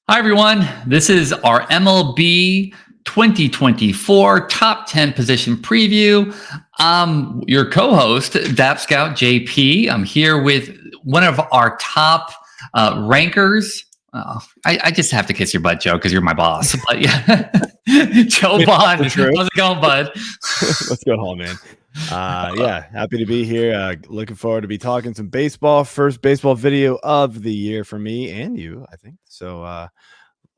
Hi, everyone. This is our MLB 2024 top 10 position preview. I'm your co host, Dap Scout JP. I'm here with one of our top rankers. I just have to kiss your butt, Joe, because you're my boss. But yeah, Joe Bond. How's it going, bud? What's going on, man? Yeah, happy to be here. Looking forward to be talking some baseball. First baseball video of the year for me and you, I think. So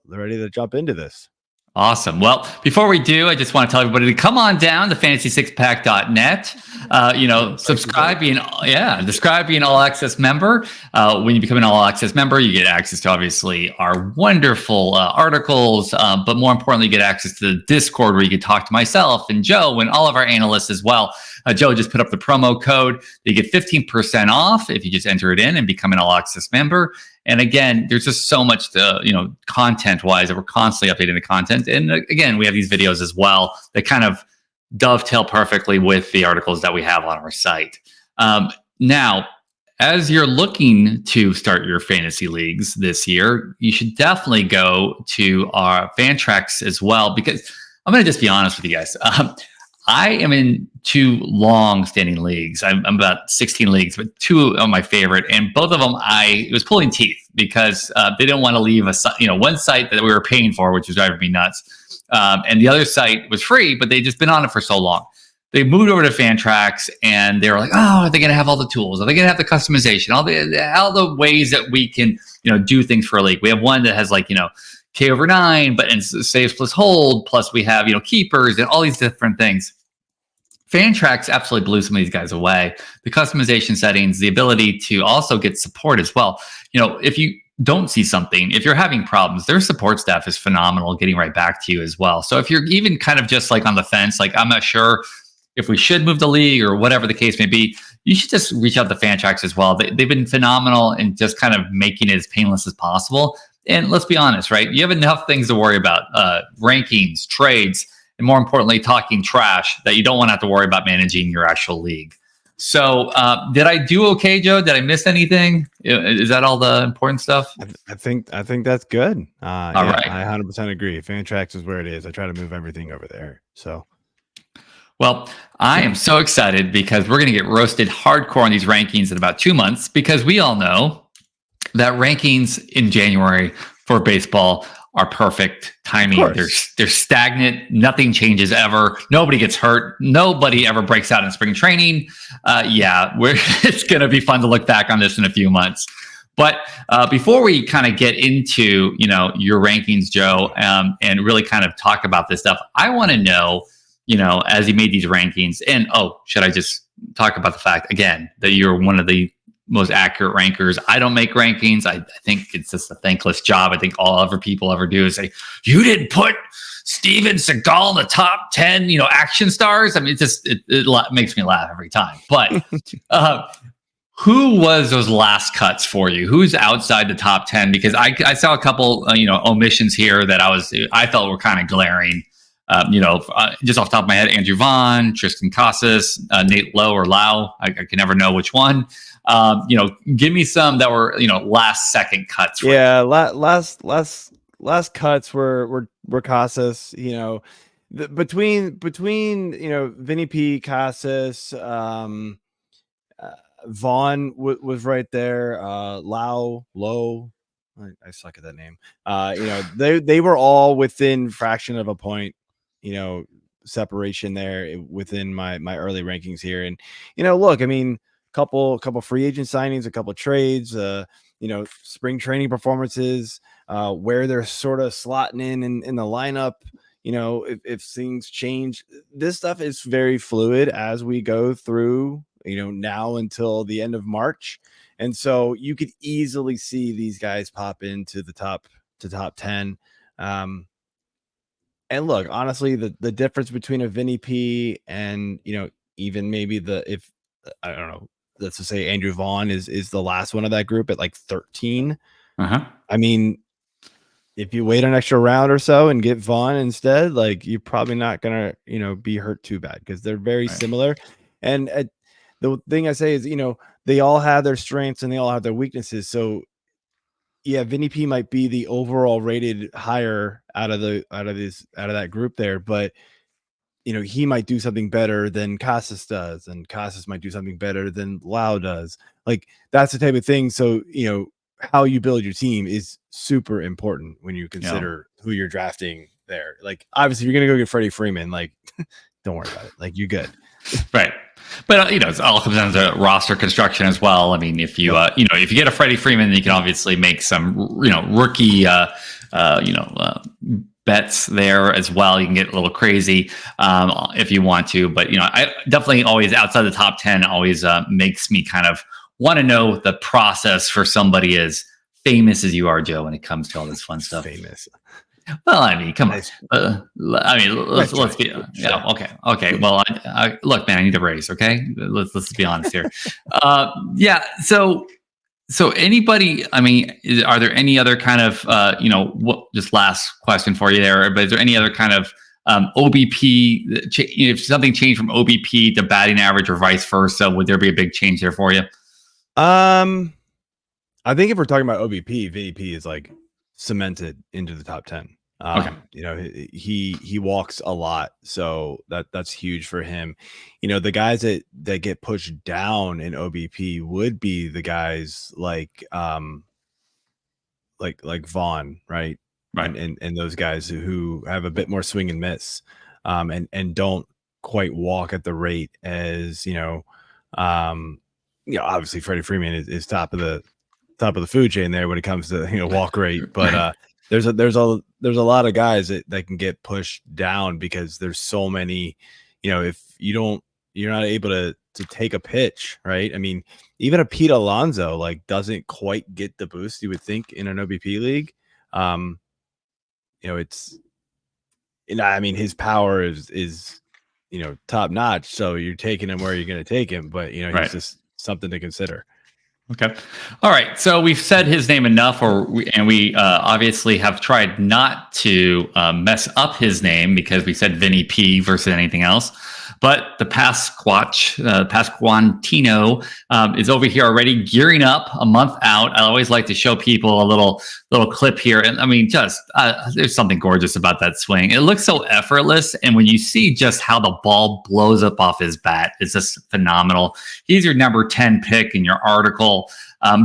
ready to jump into this. Awesome. Well, before we do, I just want to tell everybody to come on down to fantasy6pack.net. Subscribe, being an all access member. When you become an all access member, you get access to obviously our wonderful articles, but more importantly, you get access to the Discord where you can talk to myself and Joe and all of our analysts as well. Joe just put up the promo code. You get 15% off if you just enter it in and become an all access member. And again, there's just so much to, content-wise that we're constantly updating the content. And again, we have these videos as well that kind of dovetail perfectly with the articles that we have on our site. Now, as you're looking to start your fantasy leagues this year, you should definitely go to our Fantrax as well, because I'm going to just be honest with you guys. I am in 2 long-standing leagues. I'm about 16 leagues, but 2 are my favorite, and both of them it was pulling teeth because they didn't want to leave one site that we were paying for, which was driving me nuts, and the other site was free, but they'd just been on it for so long. They moved over to Fantrax, and they were like, "Oh, are they going to have all the tools? Are they going to have the customization? All the ways that we can, do things for a league?" We have one that has K over 9, but and saves plus hold, plus we have keepers and all these different things. Fantrax absolutely blew some of these guys away. The customization settings, the ability to also get support as well. If you don't see something, if you're having problems, their support staff is phenomenal, getting right back to you as well. So if you're even kind of just on the fence, I'm not sure if we should move the league or whatever the case may be, you should just reach out to Fantrax as well. They've been phenomenal in just kind of making it as painless as possible. And let's be honest, right? You have enough things to worry about, rankings, trades, and more importantly, talking trash, that you don't want to have to worry about managing your actual league. So did I do okay, Joe? Did I miss anything? Is that all the important stuff? I think that's good. All right. I 100% agree. Fantrax is where it is. I try to move everything over there. So. Well, I am so excited because we're going to get roasted hardcore on these rankings in about 2 months, because we all know that rankings in January for baseball are perfect timing. They're stagnant. Nothing changes ever. Nobody gets hurt. Nobody ever breaks out in spring training. It's going to be fun to look back on this in a few months. But before we kind of get into your rankings, Joe, and really kind of talk about this stuff, I want to know, as you made these rankings, and should I just talk about the fact again that you're one of the most accurate rankers? I don't make rankings. I think it's just a thankless job. I think all other people ever do is say, "You didn't put Steven Seagal in the top 10, action stars." I mean, it makes me laugh every time. But who was those last cuts for you? Who's outside the top 10? Because I saw a couple, omissions here that I felt were kind of glaring. Just off the top of my head, Andrew Vaughn, Tristan Casas, Nate Lowe or Lau. I can never know which one. Give me some that were, last second cuts. Last cuts were Casas, between Vinnie P, Casas, Vaughn was right there. Low. I suck at that name. They were all within fraction of a point, separation there within my early rankings here. And, look, I mean, couple free agent signings, a couple trades, spring training performances, where they're sort of slotting in the lineup. If things change, this stuff is very fluid as we go through, now until the end of March. And so you could easily see these guys pop into the top 10. And look, honestly, the difference between a Vinnie P and, even maybe I don't know, let's just say Andrew Vaughn is the last one of that group at 13. Uh-huh. I mean, if you wait an extra round or so and get Vaughn instead, you're probably not going to, be hurt too bad, because they're very similar. And the thing I say is, they all have their strengths and they all have their weaknesses. So Vinnie P might be the overall rated higher out of that group there, but he might do something better than Casas does, and Casas might do something better than Lau does. Like, that's the type of thing. So, how you build your team is super important when you consider who you're drafting there. Like, obviously, you're going to go get Freddie Freeman. Like, don't worry about it. Like, you're good. Right. But, it all comes down to roster construction as well. I mean, if you, if you get a Freddie Freeman, then you can obviously make some, rookie, bets there as well. You can get a little crazy if you want to. But, I definitely always outside the top 10 always makes me kind of want to know the process for somebody as famous as you are, Joe, when it comes to all this fun stuff. Famous. Well, I mean, come on. Let's be. Yeah, okay. Well, I look, man, I need a raise. Okay, let's be honest here. So anybody? I mean, are there any other kind of just last question for you there? But is there any other kind of OBP? If something changed from OBP to batting average or vice versa, would there be a big change there for you? I think if we're talking about OBP, Vinnie P is like cemented into the top 10. He walks a lot, so that's huge for him. The guys that get pushed down in OBP would be the guys like Vaughn, right? And those guys who have a bit more swing and miss, and don't quite walk at the rate as obviously Freddie Freeman is top of the food chain there when it comes to walk rate, but there's a lot of guys that can get pushed down because there's so many, if you're not able to take a pitch, right? I mean, even a Pete Alonso doesn't quite get the boost you would think in an OBP league. His power is top notch, so you're taking him where you're going to take him, but he's just something to consider. Okay. All right. So we've said his name enough, and we obviously have tried not to mess up his name because we said Vinnie P versus anything else. But the Pasquantino is over here already gearing up a month out. I always like to show people a little clip here. And I mean, just there's something gorgeous about that swing. It looks so effortless. And when you see just how the ball blows up off his bat, it's just phenomenal. He's your number 10 pick in your article.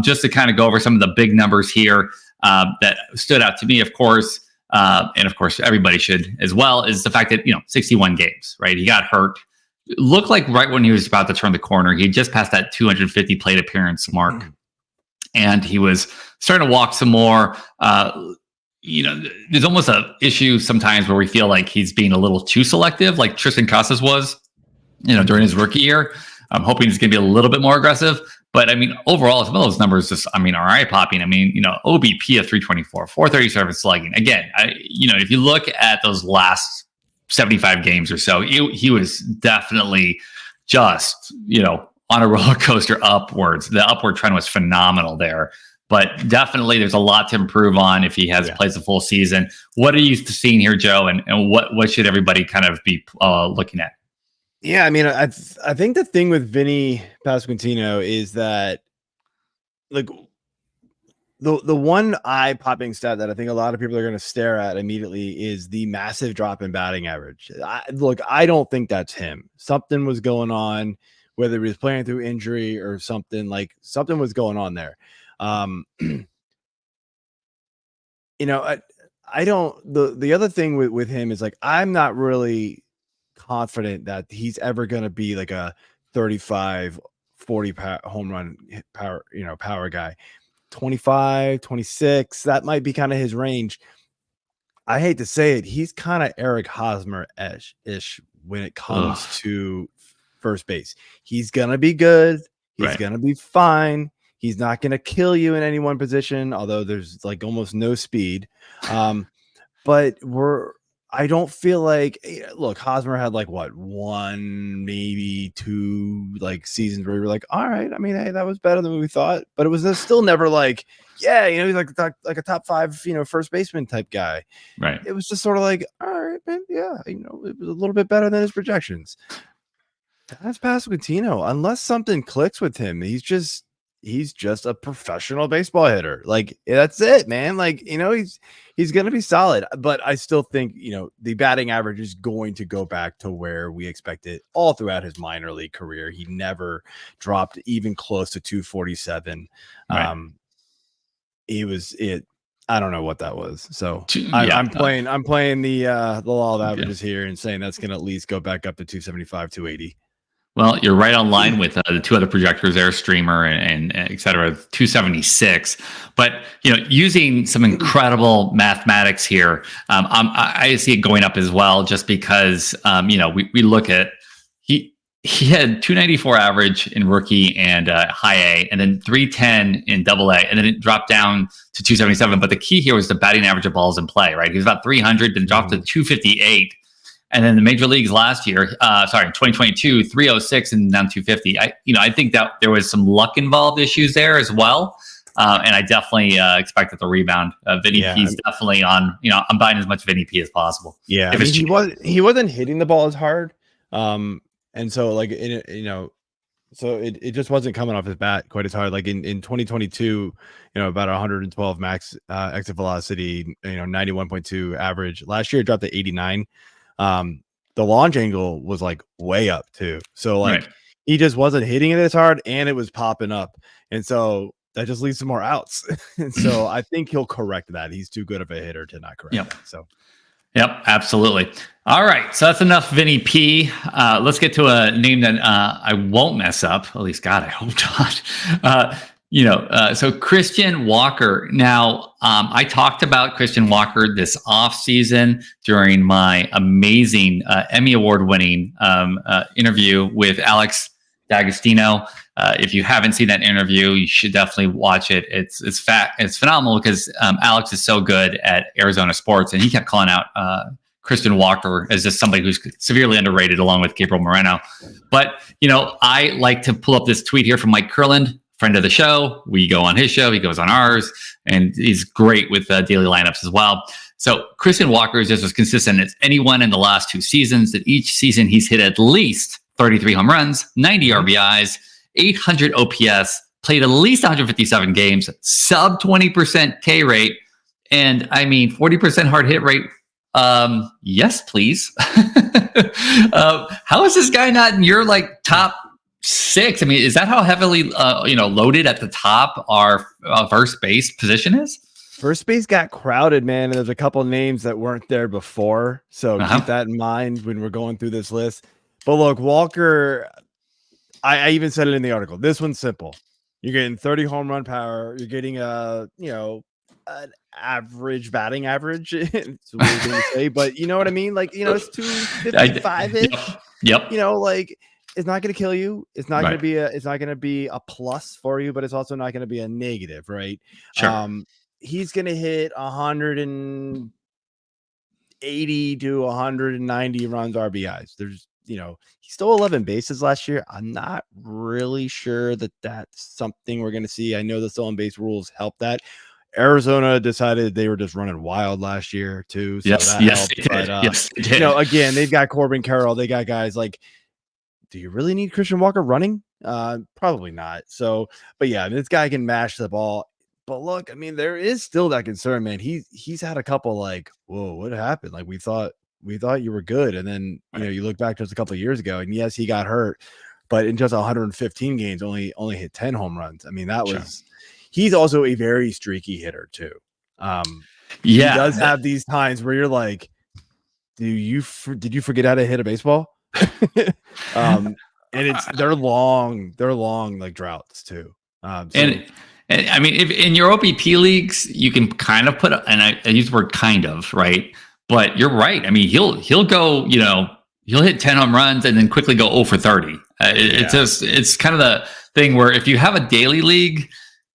Just to kind of go over some of the big numbers here that stood out to me, of course. And of course, everybody should as well, is the fact that, 61 games, right? He got hurt. It looked like right when he was about to turn the corner, he just passed that 250 plate appearance mark. And he was starting to walk some more. There's almost an issue sometimes where we feel like he's being a little too selective, like Tristan Casas was, during his rookie year. I'm hoping he's going to be a little bit more aggressive. But I mean, overall, some of those numbers just, are eye-popping. I mean, OBP of 324, 437 slugging. Again, if you look at those last 75 games or so, he was definitely just, on a roller coaster upwards. The upward trend was phenomenal there. But definitely there's a lot to improve on if he plays the full season. What are you seeing here, Joe? And what should everybody kind of be looking at? Yeah, I mean, I think the thing with Vinnie Pasquantino is that, the one eye-popping stat that I think a lot of people are going to stare at immediately is the massive drop in batting average. I don't think that's him. Something was going on, whether he was playing through injury or something. Something was going on there. I don't. The other thing with him is I'm not really confident that he's ever going to be like a 35 40 home run power guy. 25 26, that might be kind of his range. I hate to say it, he's kind of Eric Hosmer-ish when it comes to first base. He's gonna be good, he's gonna be fine, he's not gonna kill you in any one position, although there's almost no speed. But I don't feel Hosmer had one, maybe two seasons where we were all right. I mean, hey, that was better than we thought, but it was still never he's like a top 5, first baseman type guy. Right. It was just sort of all right, man. Yeah. It was a little bit better than his projections. That's Pasquantino. Unless something clicks with him, he's just, he's just a professional baseball hitter. Like, that's it, man. Like, he's going to be solid, but I still think, the batting average is going to go back to where we expect it all throughout his minor league career. He never dropped even close to 247. Right. I don't know what that was. So Yeah. I'm playing the law of averages here and saying that's going to at least go back up to 275, 280. Well, you're right on line with the two other projectors there, Streamer and et cetera, 276. But, using some incredible mathematics here, I see it going up as well, just because, we look at he had 294 average in rookie and high A, and then 310 in double A, and then it dropped down to 277. But the key here was the batting average of balls in play, right? He was about 300, then dropped to 258. And then the major leagues last year, 2022, 306 and down 250. I think that there was some luck involved issues there as well. And I definitely expect it to rebound. Vinnie P's definitely on, I'm buying as much Vinnie P as possible. Yeah. He wasn't hitting the ball as hard. And so so it just wasn't coming off his bat quite as hard. Like in 2022, about 112 max exit velocity, 91.2 average. Last year it dropped to 89. The launch angle was like way up too. So he just wasn't hitting it as hard and it was popping up. And so that just leaves some more outs. And so I think he'll correct that. He's too good of a hitter to not correct that. So Yep, absolutely. All right, so that's enough Vinnie P. Let's get to a name that I won't mess up. At least, God, I hope not. So Christian Walker. Now, I talked about Christian Walker this offseason during my amazing Emmy Award-winning interview with Alex D'Agostino. If you haven't seen that interview, you should definitely watch it. It's phenomenal because Alex is so good at Arizona sports, and he kept calling out Christian Walker as just somebody who's severely underrated, along with Gabriel Moreno. But I like to pull up this tweet here from Mike Kurland, friend of the show. We go on his show, he goes on ours, and he's great with daily lineups as well. So Christian Walker is just as consistent as anyone in the last two seasons. That each season he's hit at least 33 home runs, 90 RBIs. 800 OPS, played at least 157 games, sub 20% K rate, and 40% hard hit rate. Yes, please. How is this guy not in your top six? Is that how heavily loaded at the top our first base position is? First base got crowded, man, and there's a couple names that weren't there before, so keep that in mind when we're going through this list. But look, Walker, I even said it in the article. This one's simple. You're getting 30 home run power. You're getting an average batting average. It's a weird thing to say, but you know what I mean? It's 255-ish. Yep. It's not going to kill you. It's not going to be a plus for you, but it's also not going to be a negative, right? Sure. He's going to hit 180 to 190 runs RBIs. There's he stole 11 bases last year. I'm not really sure that that's something we're going to see. I know the stolen base rules help that. Arizona decided they were just running wild last year too. So yes, that yes, helped. they did. But, yes, they did. Again, they've got Corbin Carroll. They got guys like, do you really need Christian Walker running? Probably not. So, but yeah, this guy can mash the ball. But look, there is still that concern, man. He's had a couple whoa, what happened? We thought you were good, and then you look back just a couple of years ago, and yes, he got hurt, but in just 115 games, only hit 10 home runs. That was. He's also a very streaky hitter too. He does have these times where you're like, did you forget how to hit a baseball? And they're long droughts too. And if in your OBP leagues, you can kind of put, and I use the word kind of, right? But you're right. He'll go, he'll hit 10 home runs and then quickly go 0 for 30. It's kind of the thing where if you have a daily league,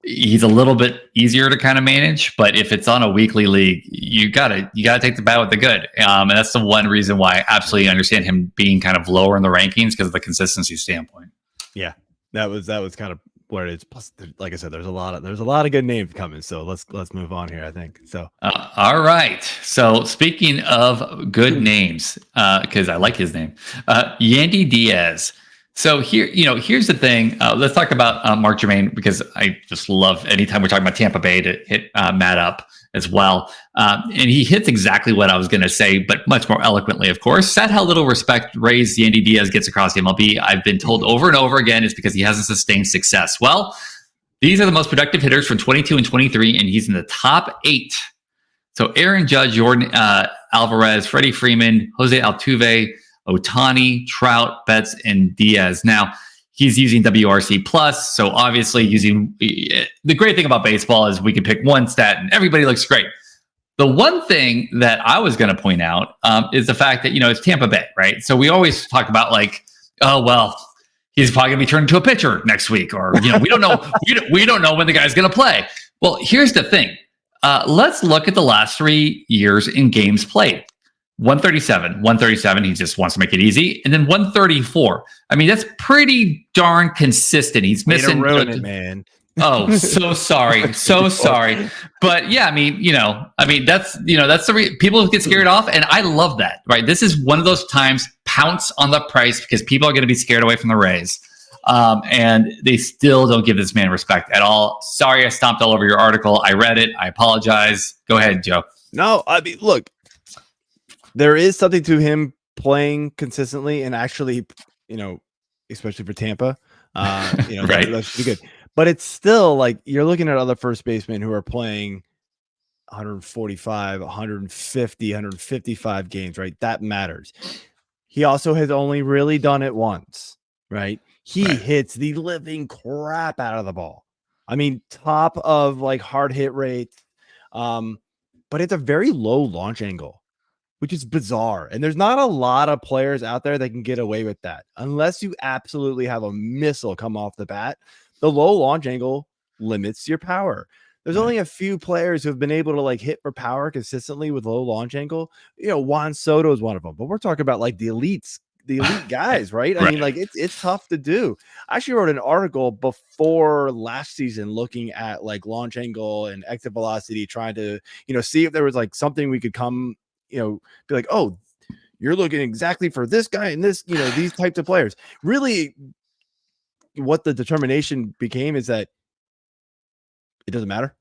he's a little bit easier to kind of manage. But if it's on a weekly league, you gotta take the bad with the good. And that's the one reason why I absolutely understand him being kind of lower in the rankings, because of the consistency standpoint. Yeah, that was kind of what it is. Plus, like I said, there's a lot of good names coming. So let's move on here, I think. So all right. So speaking of good names, because I like his name, Yandy Diaz. So here's the thing. Let's talk about Mark Jermaine, because I just love anytime we're talking about Tampa Bay to hit Matt up as well. And he hits exactly what I was going to say, but much more eloquently, of course. Said how little respect Rays Yandy Diaz gets across the MLB. I've been told over and over again it's because he hasn't sustained success. Well, these are the most productive hitters from 22 and 23, and he's in the top 8. So Aaron Judge, Jordan Alvarez, Freddie Freeman, Jose Altuve, Ohtani, Trout, Betts, and Diaz. Now, he's using WRC plus, so obviously using the great thing about baseball is we can pick one stat and everybody looks great. The one thing that I was going to point out is the fact that it's Tampa Bay, right? So we always talk about oh well, he's probably going to be turned into a pitcher next week, or we don't know we don't know when the guy's going to play. Well, here's the thing. Let's look at the last 3 years in games played. 137. He just wants to make it easy. And then 134. I mean, that's pretty darn consistent. He's missing. Ruin it, man. Oh, so sorry. So sorry. But yeah, I mean, that's the people get scared off. And I love that, right? This is one of those times, pounce on the price, because people are going to be scared away from the Rays. And they still don't give this man respect at all. Sorry, I stomped all over your article. I read it. I apologize. Go ahead, Joe. No, I mean, look, there is something to him playing consistently, and actually, especially for Tampa, right. That's pretty good. But it's still like you're looking at other first basemen who are playing 145, 150, 155 games, right? That matters. He also has only really done it once, right? He hits the living crap out of the ball. I mean, top of hard hit rates, but it's a very low launch angle, which is bizarre. And there's not a lot of players out there that can get away with that unless you absolutely have a missile come off the bat. The low launch angle limits your power. There's only a few players who have been able to hit for power consistently with low launch angle. Juan Soto is one of them, but we're talking about the elite guys, right? I mean, it's tough to do. I actually wrote an article before last season looking at launch angle and exit velocity, trying to, see if there was something we could come, be like, oh, you're looking exactly for this guy and this, these types of players. Really, what the determination became is that it doesn't matter.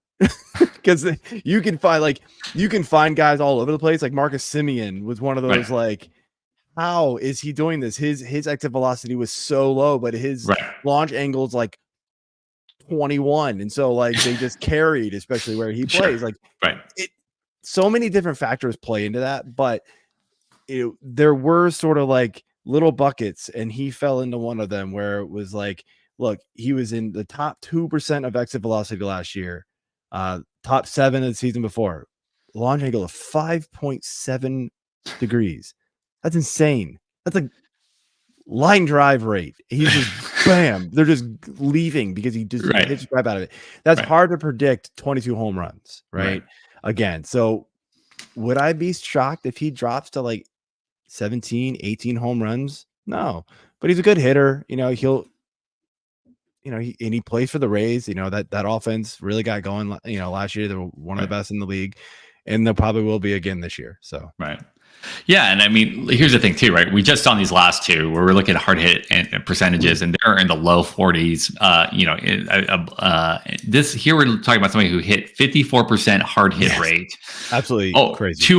Because you can find guys all over the place. Like Marcus Semien was one of those how is he doing this? His exit velocity was so low, but his launch angle's 21. And so they just carried, especially where he plays. So many different factors play into that, but there were sort of little buckets, and he fell into one of them where it was look, he was in the top 2% of exit velocity last year, top 7 of the season before, launch angle of 5.7 degrees. That's insane. That's a line drive rate. He's just bam. They're just leaving because he just hits crap out of it. That's hard to predict. 22 home runs, right? Again. So would I be shocked if he drops to 17, 18 home runs? No, but he's a good hitter. He'll, he plays for the Rays. That offense really got going. Last year they were one of the best in the league, and they probably will be again this year. So yeah, and I mean, here's the thing too, right? We just on these last two where we're looking at hard hit and percentages, and they're in the low 40s. This here we're talking about somebody who hit 54% hard hit rate. Absolutely crazy.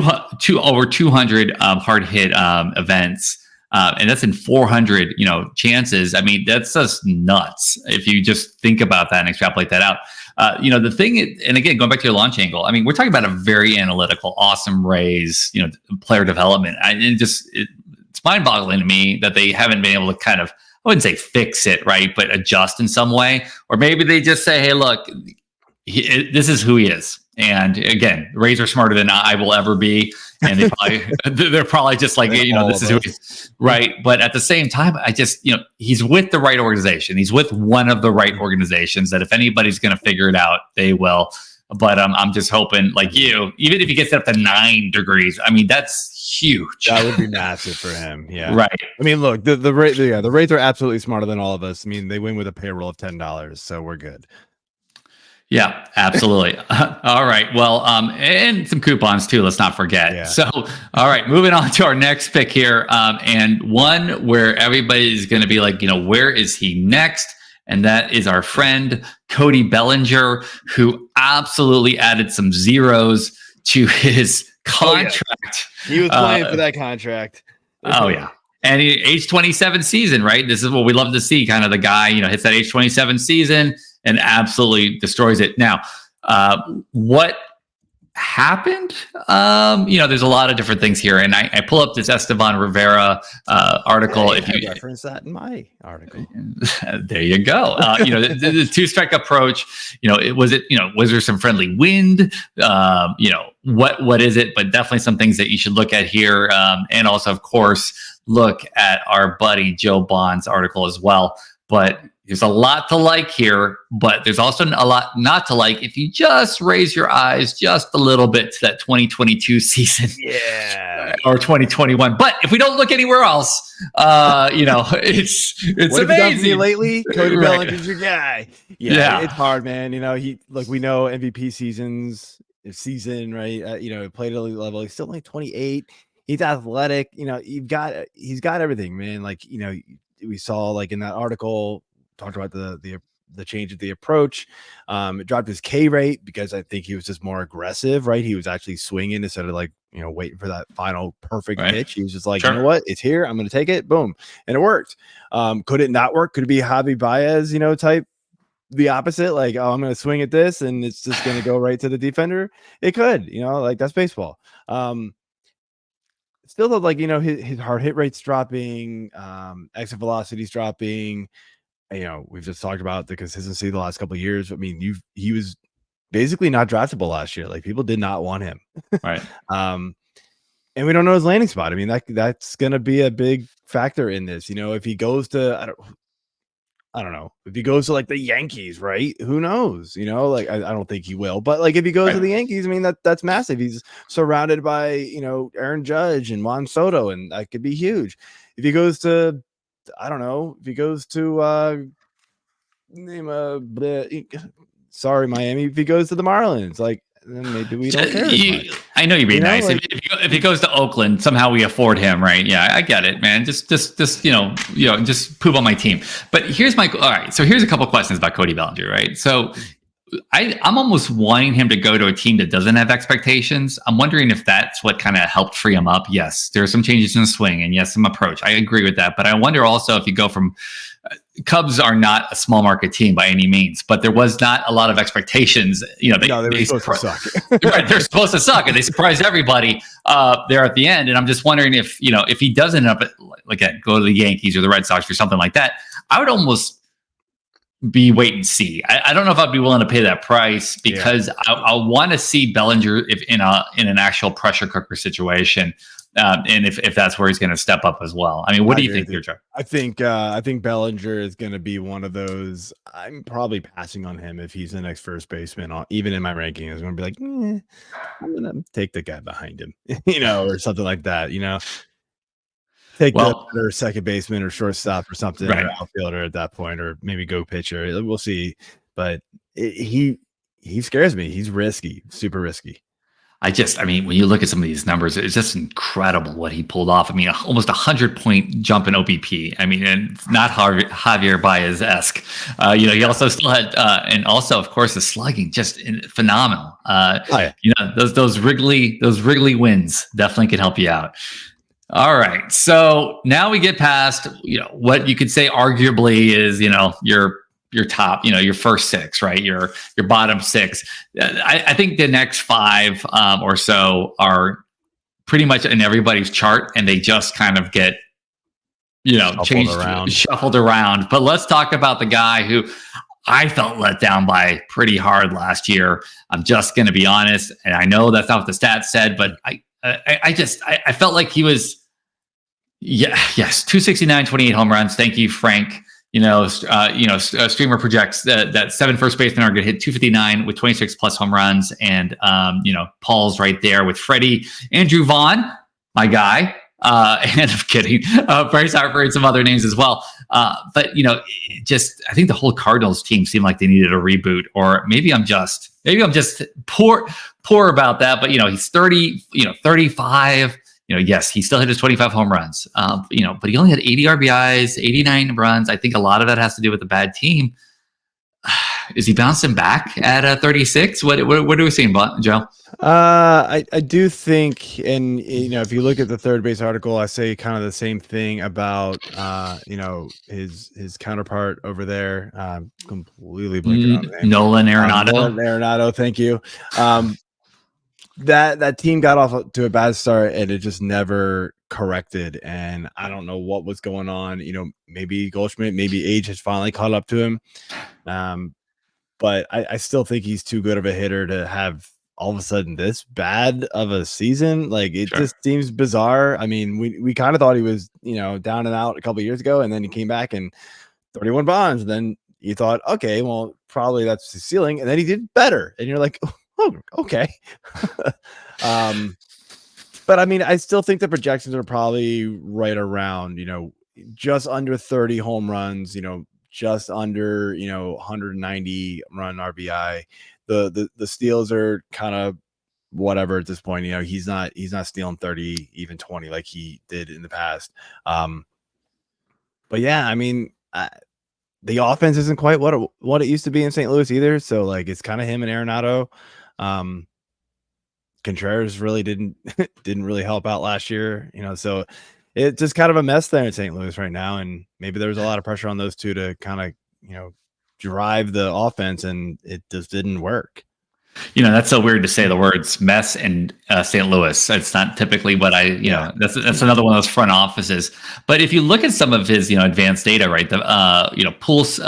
Over 200 hard hit events. And that's in 400, chances. I mean, that's just nuts if you just think about that and extrapolate that out. The thing, and again, going back to your launch angle, I mean, we're talking about a very analytical, awesome Rays, player development. It's mind-boggling to me that they haven't been able to kind of, I wouldn't say fix it, right, but adjust in some way. Or maybe they just say, hey, look, this is who he is. And again, Rays are smarter than I will ever be. And they're probably just this is who he is. Right. But at the same time, I just, he's with the right organization. He's with one of the right organizations that if anybody's going to figure it out, they will. But I'm just hoping, even if he gets up to 9 degrees, I mean, that's huge. That would be massive for him. Yeah. Right. I mean, look, the Rays are absolutely smarter than all of us. I mean, they win with a payroll of $10, so we're good. Yeah, absolutely. All right. Well, and some coupons too. Let's not forget. Yeah. So, all right, moving on to our next pick here, and one where everybody's going to be like, where is he next? And that is our friend Cody Bellinger, who absolutely added some zeros to his contract. Oh, yeah. He was playing for that contract. Oh yeah. And age 27 season, right? This is what we love to see. Kind of the guy, hits that age 27 season and absolutely destroys it. Now, what happened? There's a lot of different things here, and I pull up this Esteban Rivera article. If you reference that in my article, there you go. The two-strike approach. Was there some friendly wind? What is it? But definitely some things that you should look at here, and also, of course, look at our buddy Joe Bond's article as well. But there's a lot to like here, but there's also a lot not to like if you just raise your eyes just a little bit to that 2022 season, or 2021. But if we don't look anywhere else, it's what amazing. Lately, Cody Bellinger's your guy. Yeah, it's hard, man. We know MVP season, right? Played at elite level. He's still only 28. He's athletic. He's got everything, man. We saw in that article, talked about the change of the approach. It dropped his K rate because I think he was just more aggressive, right? He was actually swinging instead of waiting for that final perfect pitch. He was just like, you know what? It's here. I'm going to take it. Boom. And it worked. Could it not work? Could it be Javi Baez, type the opposite? I'm going to swing at this and it's just going to go right to the defender. It could, that's baseball. Still though, his hard hit rate's dropping, exit velocity's dropping. We've just talked about the consistency the last couple of years. I mean, he was basically not draftable last year. People did not want him. Right. And we don't know his landing spot. I mean, that's going to be a big factor in this. If he goes to, I don't know, if he goes to the Yankees, right? Who knows? I don't think he will. But if he goes to the Yankees, I mean, that's massive. He's surrounded by, Aaron Judge and Juan Soto, and that could be huge. If he goes to, I don't know, if he goes to Miami, if he goes to the Marlins, then maybe we don't care. I know you're being nice. If he goes to Oakland, somehow we afford him, right? Yeah, I get it, man. Just just poop on my team. But here's all right. So here's a couple questions about Cody Bellinger, right? So I'm almost wanting him to go to a team that doesn't have expectations. I'm wondering if that's what kind of helped free him up. Yes, there are some changes in the swing, and yes, some approach. I agree with that. But I wonder also if you go from Cubs are not a small market team by any means, but there was not a lot expections. They were supposed to suck. Right, they're supposed to suck, and they surprised everybody there at the end. And I'm just wondering if he doesn't end up go to the Yankees or the Red Sox or something like that, I would almost be wait and see. I don't know if I'd be willing to pay that price because I want to see Bellinger in an actual pressure cooker situation. And if that's where he's going to step up as well. I mean, what do you think here, Joe? I think Bellinger is going to be one of those. I'm probably passing on him if he's the next first baseman. Even in my ranking, I'm going to be like, I'm going to take the guy behind him, or something like that. Take the better second baseman or shortstop or something, or outfielder at that point, or maybe go pitcher. We'll see. But he scares me. He's risky, super risky. I mean, when you look at some of these numbers, it's just incredible what he pulled off. I mean, almost 100-point jump in OBP. I mean, and not Javier Baez-esque. He also still had, and also, of course, the slugging, just phenomenal. Those Wrigley wins definitely could help you out. All right, so now we get past, what you could say arguably is, your top, your first six, right? Your bottom six. I think the next five or so are pretty much in everybody's chart, and they just kind of get, shuffled around. But let's talk about the guy who I felt let down by pretty hard last year. I'm just going to be honest, and I know that's not what the stats said, but I felt like he was, 269, 28 home runs. Thank you, Frank. Streamer projects that 7 first basemen are going to hit 259 with 26 plus home runs. And, Paul's right there with Freddie, Andrew Vaughn, my guy. And I'm kidding. Bryce Harper and some other names as well. But just I think the whole Cardinals team seemed like they needed a reboot, or maybe I'm just poor about that. But he's 30, 35. Yes, he still hit his 25 home runs. But he only had 80 RBIs, 89 runs. I think a lot of that has to do with a bad team. Is he bouncing back at 36? What are we seeing, Joe? I do think, and if you look at the third base article, I say kind of the same thing about his counterpart over there. Completely blanking on the name. Nolan Arenado. Nolan Arenado, thank you. That team got off to a bad start and it just never corrected. And I don't know what was going on. Maybe Goldschmidt, maybe age has finally caught up to him. But I still think he's too good of a hitter to have all of a sudden this bad of a season. Like it just seems bizarre. I mean, we kind of thought he was, down and out a couple of years ago, and then he came back and 31 bombs. And then you thought, okay, well, probably that's his ceiling. And then he did better. And you're like, oh, okay. But I mean, I still think the projections are probably right around, just under 30 home runs, just under 190 run RBI. The steals are kind of whatever at this point. He's not stealing 30, even 20 like he did in the past. But yeah, I mean, the offense isn't quite what it used to be in St. Louis either. So like it's kind of him and Arenado. Contreras really didn't really help out last year, so it's just kind of a mess there in St. Louis right now. And maybe there was a lot of pressure on those two to kind of, drive the offense, and it just didn't work. That's so weird to say the words mess and St. Louis. It's not typically what that's another one of those front offices. But if you look at some of his, advanced data, right, the, pulse,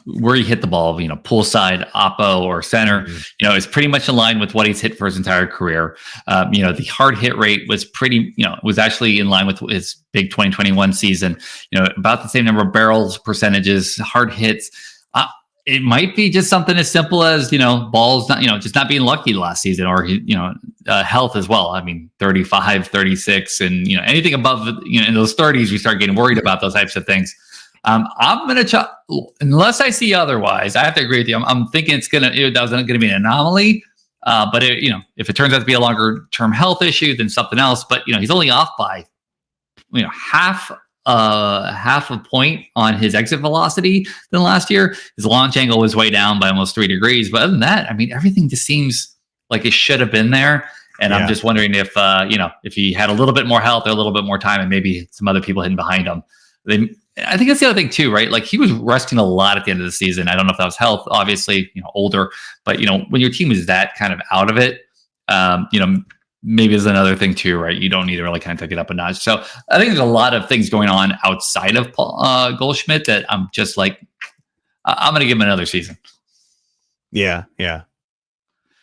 where he hit the ball, pull side, oppo or center, is pretty much in line with what he's hit for his entire career. The hard hit rate was pretty, was actually in line with his big 2021 season, about the same number of barrels percentages, hard hits. It might be just something as simple as, balls, not, just not being lucky last season, or, health as well. I mean, 35, 36, and, anything above, in those 30s, we start getting worried about those types of things. I'm going to, unless I see otherwise, I have to agree with you. I'm thinking that's going to be an anomaly. But if it turns out to be a longer term health issue, then something else. But, he's only off by, half a point on his exit velocity than last year. His launch angle was way down by almost 3 degrees. But other than that, I mean, everything just seems like it should have been there. And I'm just wondering if, if he had a little bit more health or a little bit more time, and maybe some other people hitting behind him. I think that's the other thing too, right? Like he was resting a lot at the end of the season. I don't know if that was health, obviously, older, but when your team is that kind of out of it, maybe there's another thing too, right? You don't need to really kind of take it up a notch. So I think there's a lot of things going on outside of Goldschmidt that I'm just like, I'm going to give him another season. Yeah.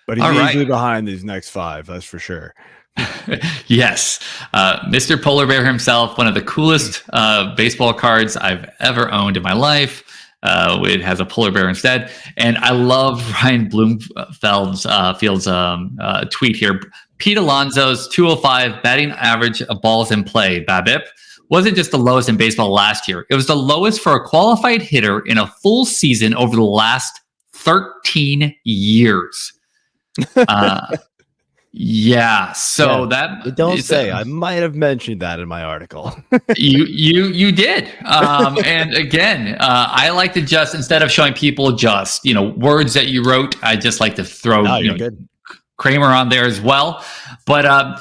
But he's easily behind these next 5, that's for sure. Yes. Mr. Polar Bear himself, one of the coolest baseball cards I've ever owned in my life. It has a polar bear instead. And I love Ryan Bloomfield's tweet here. Pete Alonso's 205 batting average of balls in play, BABIP, wasn't just the lowest in baseball last year. It was the lowest for a qualified hitter in a full season over the last 13 years. Yeah. So that don't say I might have mentioned that in my article. you did. And again, I like to just, instead of showing people just, words that you wrote, I just like to throw good. Kramer on there as well. But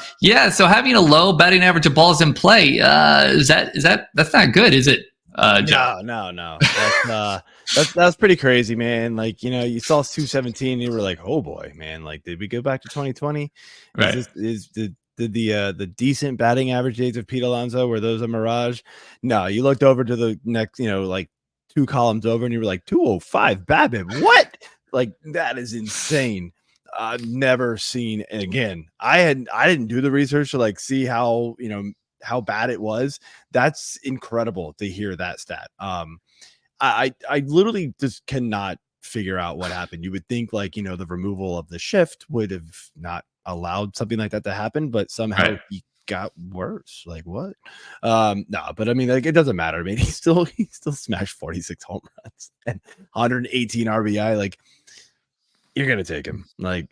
so having a low batting average of balls in play, that's not good, is it? No. That's pretty crazy, man. Like, you saw 217 and you were like, oh boy, man, like, did we go back to 2020? Right. Did the decent batting average days of Pete Alonso, were those a mirage? No, you looked over to the next, like 2 columns over and you were like 205 BABIP. What? Like, that is insane. I've never seen. And again, I didn't do the research to like see how, how bad it was. That's incredible to hear that stat. I literally just cannot figure out what happened. You would think like, the removal of the shift would have not allowed something like that to happen, but somehow he got worse. Like what? No, but I mean, like it doesn't matter. I mean, he still smashed 46 home runs and 118 RBI. Like you're gonna take him. Like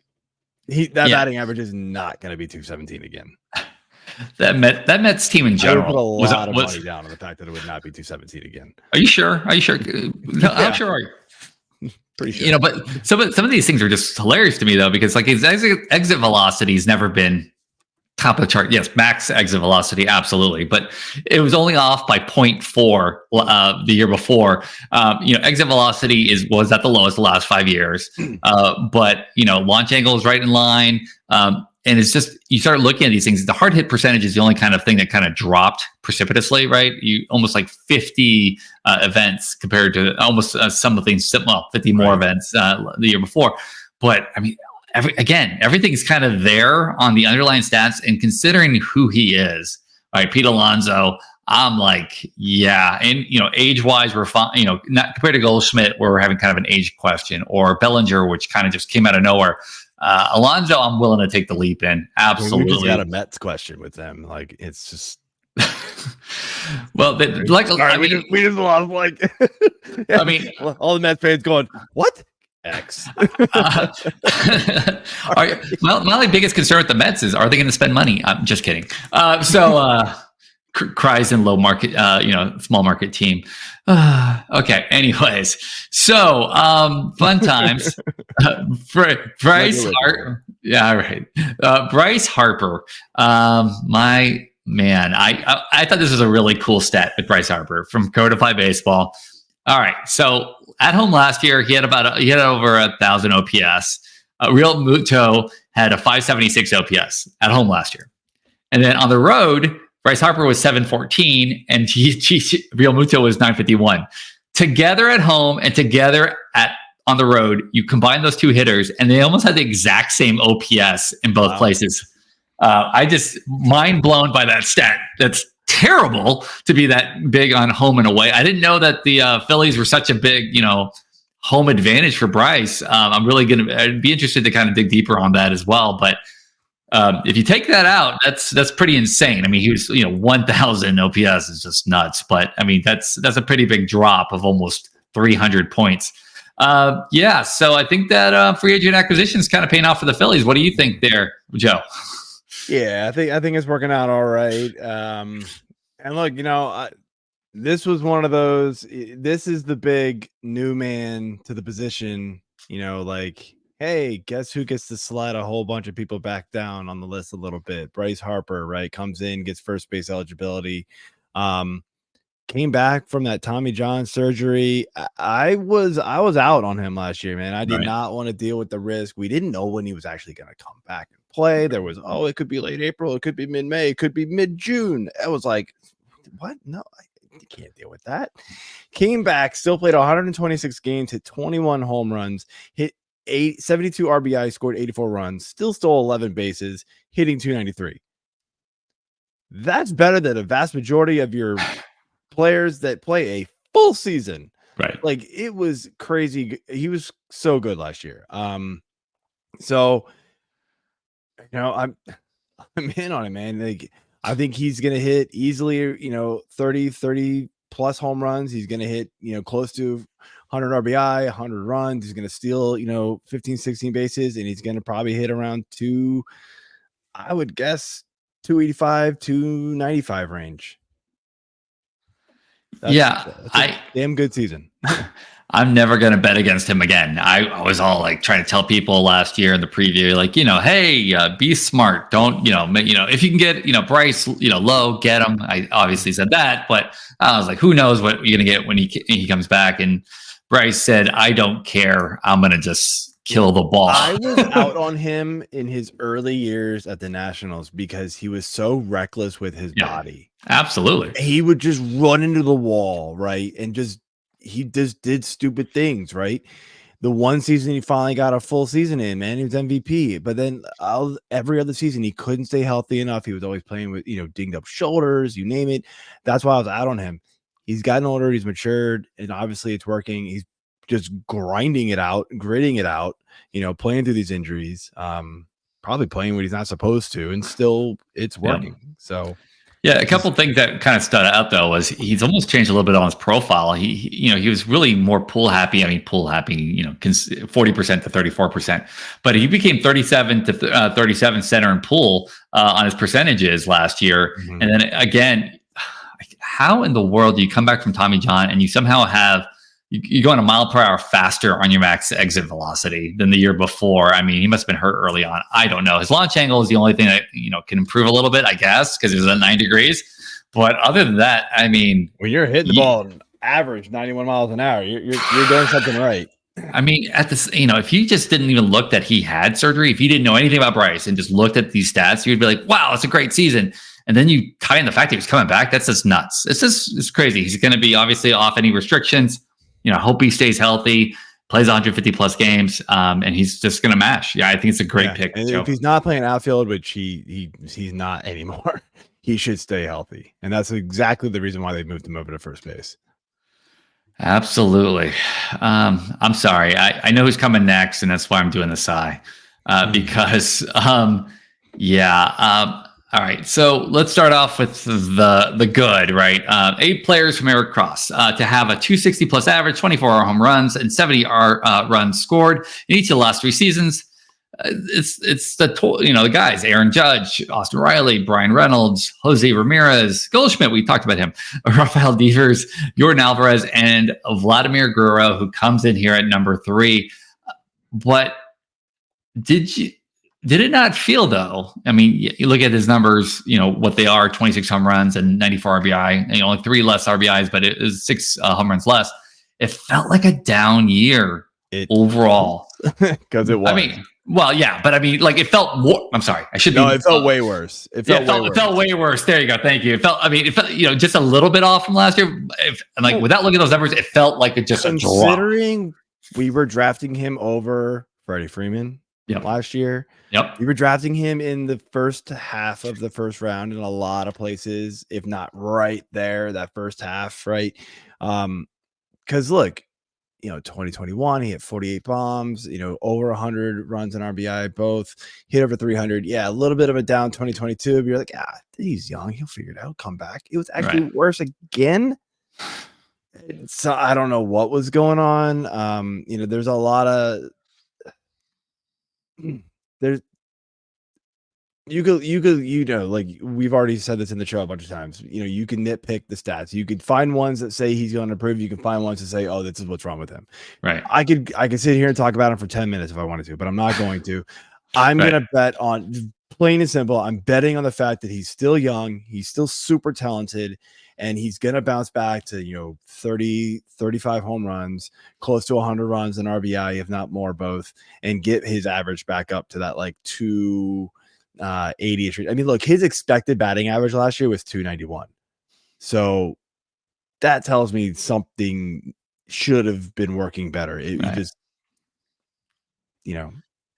batting average is not gonna be 217 again. That Mets team in I would put a general lot of money down on the fact that it would not be 217 again. Are you sure? How sure are you? Pretty sure. But some of these things are just hilarious to me though, because like his exit velocity has never been top of the chart. Yes, max exit velocity, absolutely, but it was only off by 0.4 the year before. Exit velocity was at the lowest the last 5 years, but launch angle is right in line. And it's just, you start looking at these things, the hard hit percentage is the only kind of thing that kind of dropped precipitously, right? You almost like 50 events compared to almost some of the things, 50 more events the year before. But I mean, everything's kind of there on the underlying stats, and considering who he is, right? Pete Alonso, I'm like, yeah. And, age-wise, we're fine, not compared to Goldschmidt, where we're having kind of an age question, or Bellinger, which kind of just came out of nowhere. Alonso, I'm willing to take the leap in. Absolutely. We just got a Mets question with them. Like, it's just. Well, we just lost, like. I mean, all the Mets fans going, what? X. My biggest concern with the Mets is, are they going to spend money? I'm just kidding. Cries in low market, small market team. Okay. Anyways, so fun times. Bryce Harper. Yeah, right. Bryce Harper. My man, I thought this was a really cool stat with Bryce Harper from Codify Baseball. All right, so at home last year, he had over 1,000 OPS. Real Muto had a 576 OPS at home last year, and then on the road, Bryce Harper was 714, and Real Muto was 951. Together at home and together on the road, you combine those two hitters, and they almost had the exact same OPS in both places. I just mind blown by that stat. That's terrible to be that big on home and away. I didn't know that the Phillies were such a big, home advantage for Bryce. I'd be interested to kind of dig deeper on that as well. But if you take that out, that's pretty insane. I mean, he was, 1,000 OPS is just nuts. But I mean, that's a pretty big drop of almost 300 points. So I think that free agent acquisition is kind of paying off for the Phillies. What do you think there, Joe? Yeah, I think it's working out all right. And look, this was one of those. This is the big new man to the position. Like, hey, guess who gets to slide a whole bunch of people back down on the list a little bit? Bryce Harper, right? Comes in, gets first base eligibility. Came back from that Tommy John surgery. I was out on him last year, man. I did not want to deal with the risk. We didn't know when he was actually going to come back and play. There was, it could be late April, it could be mid-May, it could be mid-June. I was like, what? No, I can't deal with that. Came back, still played 126 games, hit 21 home runs, hit 72 RBI, scored 84 runs, still stole 11 bases, hitting 293. That's better than a vast majority of your players that play a full season. Right. Like, it was crazy. He was so good last year. So I'm in on it, man. Like, I think he's gonna hit easily, 30 plus home runs. He's gonna hit, close to 100 RBI, 100 runs. He's gonna steal, 15, 16 bases, and he's gonna probably hit around I would guess 285, 295 range. That's a damn good season. I'm never going to bet against him again. I was all like trying to tell people last year in the preview, like, hey, be smart. Don't, if you can get, Bryce, low, get him. I obviously said that, but I was like, who knows what you're going to get when he comes back. And Bryce said, I don't care. I'm going to just kill the ball. I was out on him in his early years at the Nationals because he was so reckless with his body. Absolutely. He would just run into the wall, right? And he just did stupid things, right? The one season he finally got a full season in, man, he was MVP. But then every other season he couldn't stay healthy enough. He was always playing with, dinged up shoulders, you name it. That's why I was out on him. He's gotten older, he's matured, and obviously it's working. He's just grinding it out, gritting it out, playing through these injuries. probably playing when he's not supposed to, and still it's working. So yeah, a couple of things that kind of stood out though was he's almost changed a little bit on his profile. He was really more pool happy. I mean, pool happy, 40% to 34%, but he became 37 to 37 center and pool on his percentages last year. Mhm. And then again, how in the world do you come back from Tommy John and you somehow have you go on a mile per hour faster on your max exit velocity than the year before? I mean, he must have been hurt early on. I don't know. His launch angle is the only thing that can improve a little bit, I guess, because it was at 9 degrees. But other than that, I mean, when you're hitting the ball average 91 miles an hour, you're doing something right. I mean, at this, if you just didn't even look that he had surgery, if you didn't know anything about Bryce and just looked at these stats, you'd be like, wow, it's a great season. And then you tie in the fact that he was coming back. That's just nuts. It's crazy. He's going to be obviously off any restrictions. I hope he stays healthy, plays 150 plus games, and he's just going to mash. Yeah, I think it's a great pick. And if he's not playing outfield, which he's not anymore, he should stay healthy. And that's exactly the reason why they moved him over to first base. Absolutely. I'm sorry. I know who's coming next, and that's why I'm doing the sigh. Because all right, so let's start off with the good, right? 8 players from Eric Cross to have a 260 plus average, 24 home runs, and 70 runs scored in each of the last 3 seasons. It's the guys: Aaron Judge, Austin Riley, Brian Reynolds, Jose Ramirez, Goldschmidt. We talked about him. Rafael Devers, Jordan Alvarez, and Vladimir Guerrero, who comes in here at number 3. But did it not feel though? I mean, you look at his numbers, what they are: 26 home runs and 94 RBI. Only 3 less RBIs, but it was 6 home runs less. It felt like a down year overall because it was. I mean, well, yeah, but I mean, like it felt more. I'm sorry, I should be. No, it felt way worse. It felt way worse. There you go. Thank you. It felt just a little bit off from last year. Without looking at those numbers, it felt like it just considering we were drafting him over Freddie Freeman last year. Yep. We were drafting him in the first half of the first round in a lot of places, if not right there, that first half, right? Because look, 2021, he hit 48 bombs, over 100 runs and RBI, both hit over 300. Yeah, a little bit of a down 2022. But you're like, he's young. He'll figure it out. Come back. It was actually worse again. So I don't know what was going on. There's a lot of you could like we've already said this in the show a bunch of times. You can nitpick the stats. You could find ones that say he's going to improve. You can find ones that say, oh, this is what's wrong with him. Right. I could sit here and talk about him for 10 minutes if I wanted to, but I'm not going to. I'm gonna bet on, plain and simple, I'm betting on the fact that he's still young, he's still super talented, and he's gonna bounce back to 30, 35 home runs, close to 100 runs and RBI, if not more, both, and get his average back up to that like 280-ish. I mean, look, his expected batting average last year was 291. So that tells me something should have been working better. It just,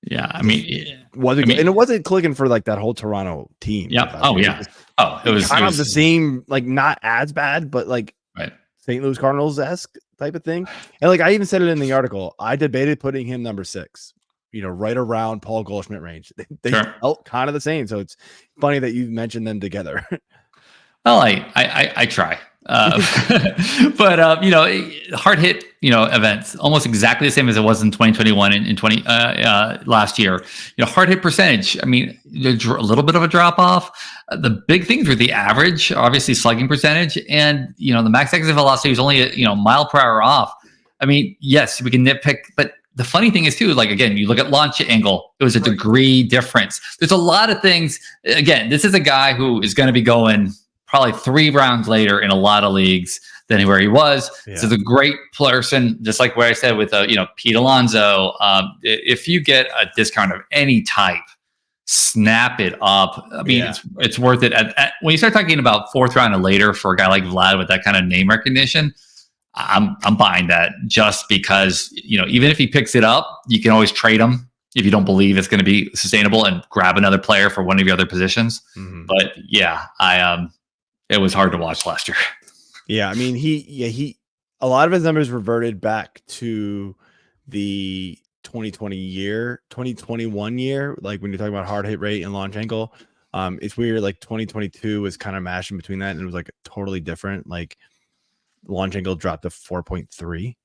yeah, I mean, and it wasn't clicking for like that whole Toronto team. Yeah. Oh, yeah. It was kind of the same, like not as bad, but like right. St. Louis Cardinals-esque type of thing. And like I even said it in the article, I debated putting him number 6, right around Paul Goldschmidt range. They felt kind of the same. So it's funny that you mentioned them together. Well, I try. But hard hit events almost exactly the same as it was in 2021 and in 20 last year. Hard hit percentage, I mean, a little bit of a drop off. The big things were the average, obviously slugging percentage, and the max exit velocity was only a mile per hour off. I mean, yes, we can nitpick, but the funny thing is too, like, again, you look at launch angle, it was a degree difference. There's a lot of things. Again, this is a guy who is going to be going probably 3 rounds later in a lot of leagues than where he was. Yeah. So the great person, just like what I said with Pete Alonso, if you get a discount of any type, snap it up. I mean, it's worth it. When you start talking about 4th round and later for a guy like Vlad with that kind of name recognition, I'm buying that, just because even if he picks it up, you can always trade him if you don't believe it's going to be sustainable and grab another player for one of your other positions. Mm-hmm. But yeah, it was hard to watch last year. Yeah, I mean, he a lot of his numbers reverted back to the 2021 year, like when you're talking about hard hit rate and launch angle. It's weird. Like 2022 was kind of mashing between that, and it was like totally different. Like launch angle dropped to 4.3,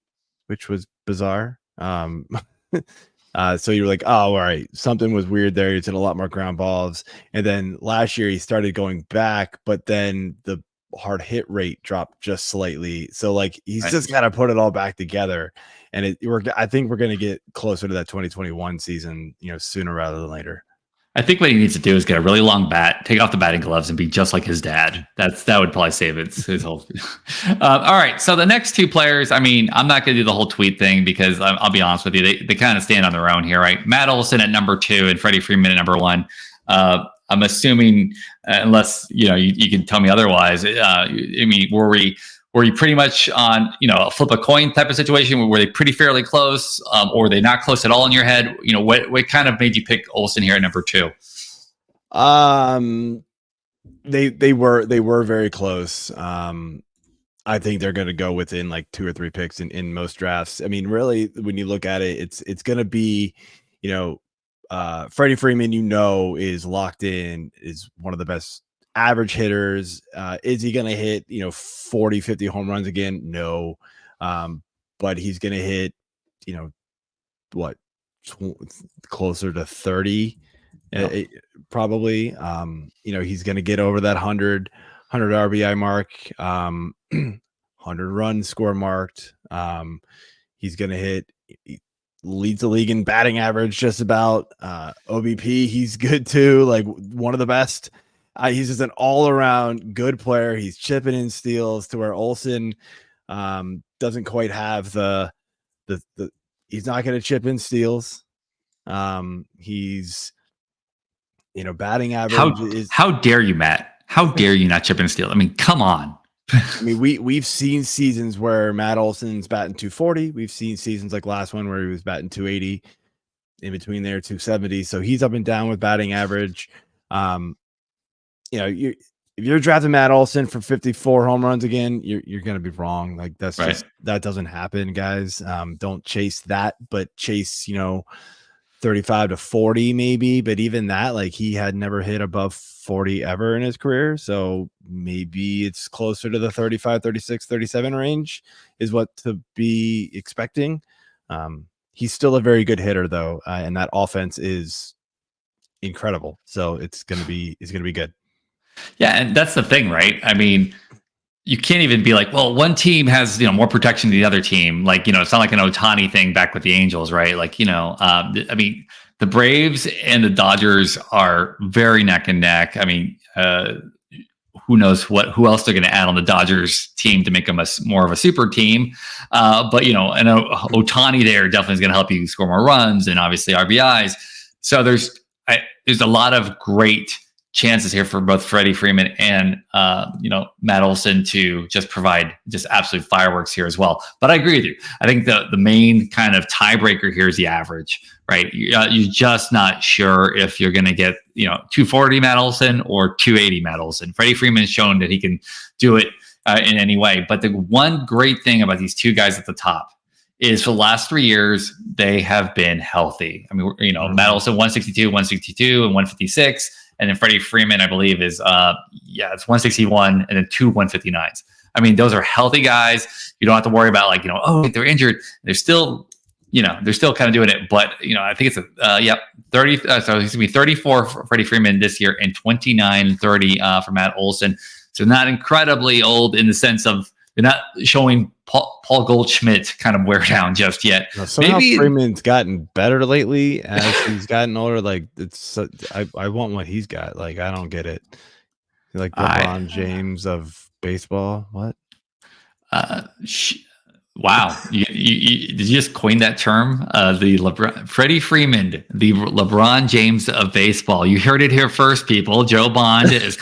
which was bizarre. So you were like, oh, all right, something was weird there. He's hit a lot more ground balls. And then last year he started going back, but then the hard hit rate dropped just slightly. So like he's just got to put it all back together. And I think we're going to get closer to that 2021 season, sooner rather than later. I think what he needs to do is get a really long bat, take off the batting gloves, and be just like his dad. That would probably save his whole. All right, so the next two players. I mean, I'm not going to do the whole tweet thing because I'll be honest with you, they kind of stand on their own here, right? Matt Olson at number 2 and Freddie Freeman at number 1. I'm assuming, unless you can tell me otherwise. I mean, were you pretty much on a flip a coin type of situation? Were they pretty fairly close, or were they not close at all in your head? What kind of made you pick Olson here at number 2? They were very close. I think they're going to go within like 2 or 3 picks in most drafts. I mean, really, when you look at it, it's going to be, Freddie Freeman, is locked in, is one of the best average hitters. Is he going to hit 40, 50 home runs again? No. But he's going to hit closer to 30. Probably. He's going to get over that 100 RBI mark, 100 run score marked. He's going to hit, leads the league in batting average just about. OBP, he's good too, like one of the best. He's just an all-around good player. He's chipping in steals to where Olson doesn't quite have the he's not going to chip in steals. He's batting average how dare you, Matt? How dare you not chip in steal? I mean, come on. I mean, we've seen seasons where Matt Olson's batting 240. We've seen seasons like last one where he was batting 280, in between there 270. So he's up and down with batting average. If you're drafting Matt Olson for 54 home runs again, you're going to be wrong. Like that's right. That doesn't happen, guys. Don't chase that, but chase 35 to 40 maybe. But even that, like he had never hit above 40 ever in his career. So maybe it's closer to the 35, 36, 37 range is what to be expecting. He's still a very good hitter though. And that offense is incredible. So it's going to be good. Yeah. And that's the thing, right? I mean, you can't even be like, well, one team has, more protection than the other team. Like, it's not like an Ohtani thing back with the Angels, right? Like, I mean, the Braves and the Dodgers are very neck and neck. I mean, who knows who else they're going to add on the Dodgers team to make them more of a super team. But, and Ohtani there definitely is going to help you score more runs and obviously RBIs. So there's a lot of great chances here for both Freddie Freeman and Matt Olson to just provide just absolute fireworks here as well. But I agree with you. I think the main kind of tiebreaker here is the average, right? You're just not sure if you're going to get 240 Matt Olson or 280 Matt Olson. Freddie Freeman has shown that he can do it in any way. But the one great thing about these two guys at the top is for the last 3 years they have been healthy. I mean, Matt Olson 162, 162, and 156. And then Freddie Freeman, I believe, is it's 161 and then 2 159s. I mean, those are healthy guys. You don't have to worry about they're injured. They're still, kind of doing it. But I think it's 30. So it's going to be 34 for Freddie Freeman this year and 29-30 for Matt Olson. So not incredibly old in the sense of they're not showing Paul Goldschmidt kind of wear down just yet. No, somehow maybe Freeman's gotten better lately as he's gotten older. Like I want what he's got. Like I don't get it. Like LeBron James of baseball. What? Wow! Did you just coin that term? Freddie Freeman, the LeBron James of baseball. You heard it here first, people. Joe Bond is.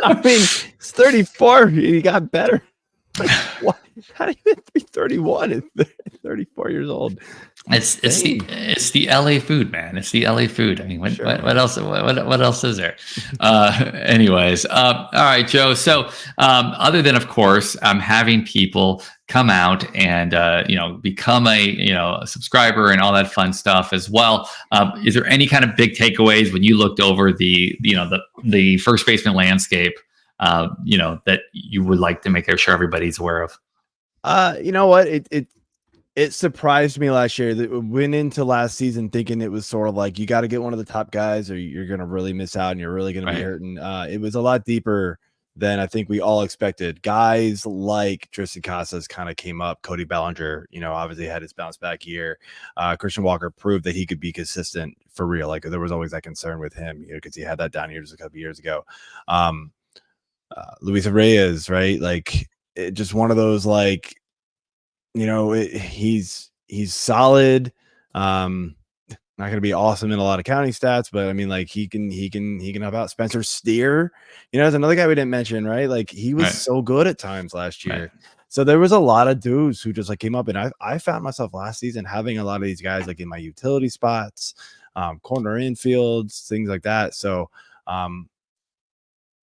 I mean, it's 34. He got better. Like, what? How do you hit 331 at 34 years old? It's the LA food, man. It's the LA food. I mean, what else? What else is there? Anyways, all right, Joe. So, other than, of course, having people come out and become a subscriber and all that fun stuff as well. Is there any kind of big takeaways when you looked over the first baseman landscape? That you would like to make sure everybody's aware of? You know what? It surprised me last year that we went into last season thinking it was sort of like you got to get one of the top guys or you're going to really miss out and you're really going to be hurting. It was a lot deeper than I think we all expected. Guys like Tristan Casas kind of came up. Cody Bellinger, obviously had his bounce back year. Christian Walker proved that he could be consistent for real. Like there was always that concern with him, because he had that down year just a couple years ago. Luis Reyes, right? Like just one of those, like, he's solid. Not going to be awesome in a lot of counting stats, but I mean, like he can help out. Spencer Steer, is another guy we didn't mention, right? Like he was so good at times last year. Right. So there was a lot of dudes who just like came up, and I found myself last season having a lot of these guys like in my utility spots, corner infields, things like that. So,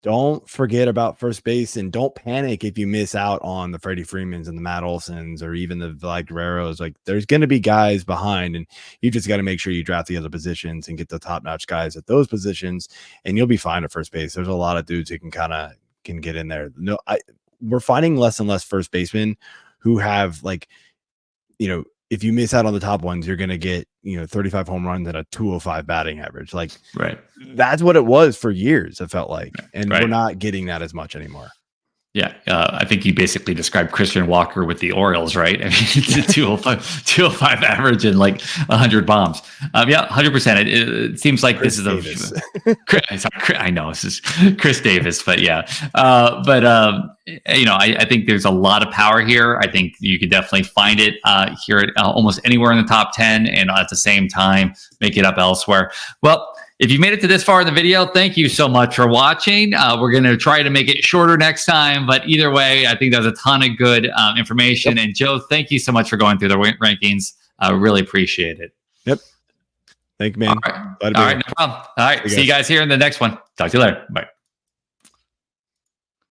don't forget about first base, and don't panic if you miss out on the Freddie Freemans and the Matt Olsons or even the Vlad Guerreros. Like there's going to be guys behind, and you just got to make sure you draft the other positions and get the top-notch guys at those positions, and you'll be fine at first base. There's a lot of dudes who can get in there. We're finding less and less first basemen who have if you miss out on the top ones, you're going to get, 35 home runs and a 205 batting average. Like, that's what it was for years, it felt like. And we're not getting that as much anymore. Yeah. I think you basically described Christian Walker with the Orioles, right? I mean, it's a 205 average and like 100 bombs. 100%. It seems like Chris Davis. I know this is Chris Davis, but yeah. I think there's a lot of power here. I think you could definitely find it here at almost anywhere in the top 10, and at the same time, make it up elsewhere. Well, if you made it to this far in the video, thank you so much for watching. We're going to try to make it shorter next time, but either way, I think there's a ton of good information. Yep. And Joe, thank you so much for going through the rankings. I really appreciate it. Yep. Thank you, man. All right, no problem. All right, see you guys here in the next one. Talk to you later. Bye.